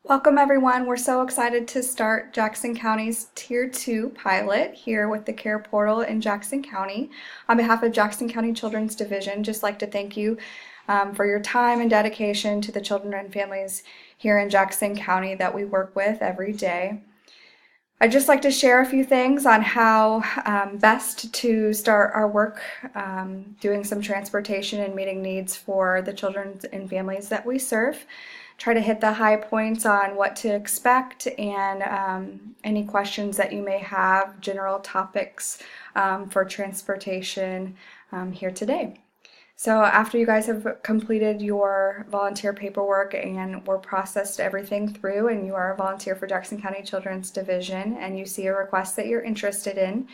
Welcome everyone. We're so excited to start Jackson County's Tier 2 pilot here with the Care Portal in Jackson County. On behalf of Jackson County Children's Division, just like to thank you for your time and dedication to the children and families here in Jackson County that we work with every day. I'd just like to share a few things on how best to start our work doing some transportation and meeting needs for the children and families that we serve. Try to hit the high points on what to expect and any questions that you may have, general topics for transportation here today. So after you guys have completed your volunteer paperwork and we're processed everything through and you are a volunteer for Jackson County Children's Division and you see a request that you're interested in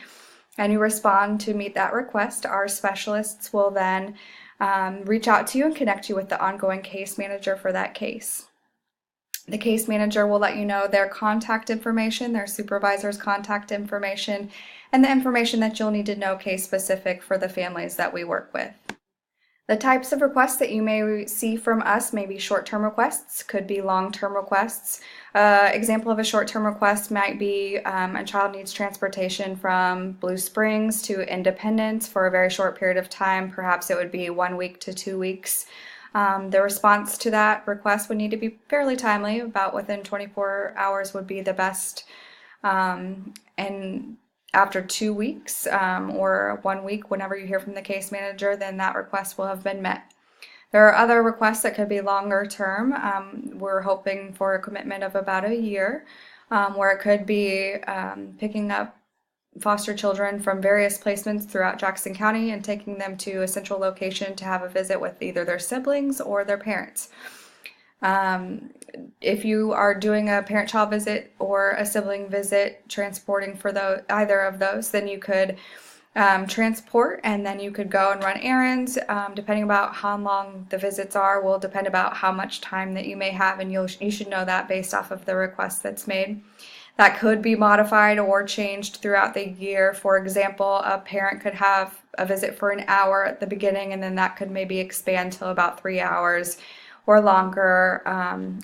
and you respond to meet that request, our specialists will then reach out to you and connect you with the ongoing case manager for that case. The case manager will let you know their contact information, their supervisor's contact information, and the information that you'll need to know case specific for the families that we work with. The types of requests that you may see from us may be short-term requests, could be long-term requests. Example of a short-term request might be a child needs transportation from Blue Springs to Independence for a very short period of time. Perhaps it would be 1 week to 2 weeks. The response to that request would need to be fairly timely, about within 24 hours would be the best. And after 2 weeks or 1 week, whenever you hear from the case manager, then that request will have been met. There are other requests that could be longer term. We're hoping for a commitment of about a year, where it could be picking up foster children from various placements throughout Jackson County and taking them to a central location to have a visit with either their siblings or their parents. If you are doing a parent-child visit or a sibling visit, transporting for either of those, then you could transport and then you could go and run errands. Depending about how long the visits are will depend about how much time that you may have, and you should know that based off of the request that's made. That could be modified or changed throughout the year. For example, a parent could have a visit for an hour at the beginning, and then that could maybe expand to about 3 hours or longer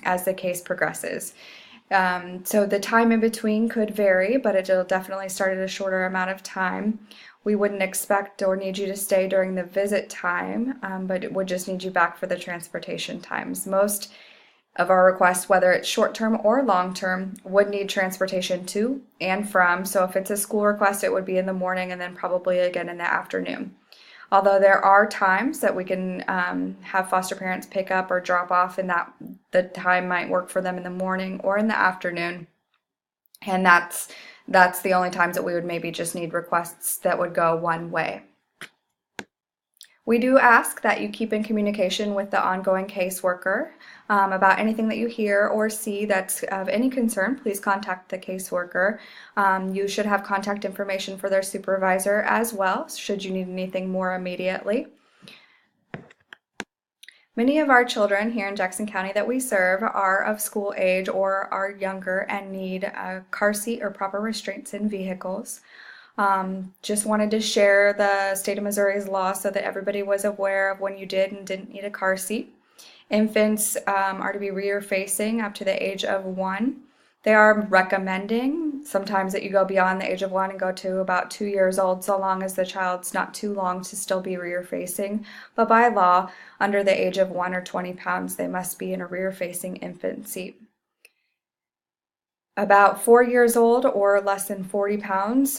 as the case progresses. So the time in between could vary, but it'll definitely start at a shorter amount of time. We wouldn't expect or need you to stay during the visit time, but it would just need you back for the transportation times. Most of our requests, whether it's short-term or long-term, would need transportation to and from. So if it's a school request, it would be in the morning and then probably again in the afternoon. Although there are times that we can have foster parents pick up or drop off, and that the time might work for them in the morning or in the afternoon. And that's the only times that we would maybe just need requests that would go one way. We do ask that you keep in communication with the ongoing caseworker about anything that you hear or see that's of any concern. Please contact the caseworker. You should have contact information for their supervisor as well, should you need anything more immediately. Many of our children here in Jackson County that we serve are of school age or are younger and need a car seat or proper restraints in vehicles. Just wanted to share the state of Missouri's law so that everybody was aware of when you did and didn't need a car seat. Infants are to be rear facing up to the age of 1. They are recommending sometimes that you go beyond the age of 1 and go to about 2 years old, so long as the child's not too long to still be rear facing. But by law, under the age of 1 or 20 pounds, they must be in a rear facing infant seat. About 4 years old or less than 40 pounds,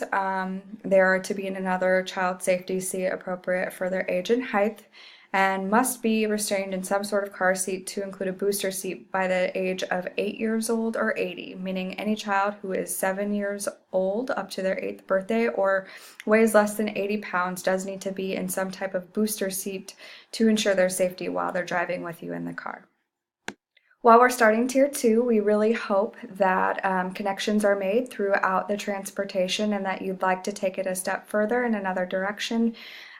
they are to be in another child safety seat appropriate for their age and height, and must be restrained in some sort of car seat to include a booster seat by the age of 8 years old or 80, meaning any child who is 7 years old up to their 8th birthday or weighs less than 80 pounds does need to be in some type of booster seat to ensure their safety while they're driving with you in the car. While we're starting Tier 2, we really hope that connections are made throughout the transportation and that you'd like to take it a step further in another direction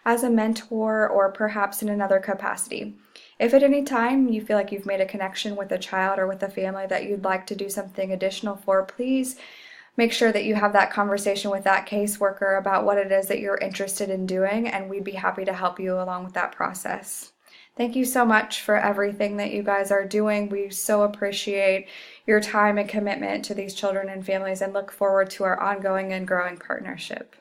as a mentor or perhaps in another capacity. If at any time you feel like you've made a connection with a child or with a family that you'd like to do something additional for, please make sure that you have that conversation with that caseworker about what it is that you're interested in doing, and we'd be happy to help you along with that process. Thank you so much for everything that you guys are doing. We so appreciate your time and commitment to these children and families and look forward to our ongoing and growing partnership.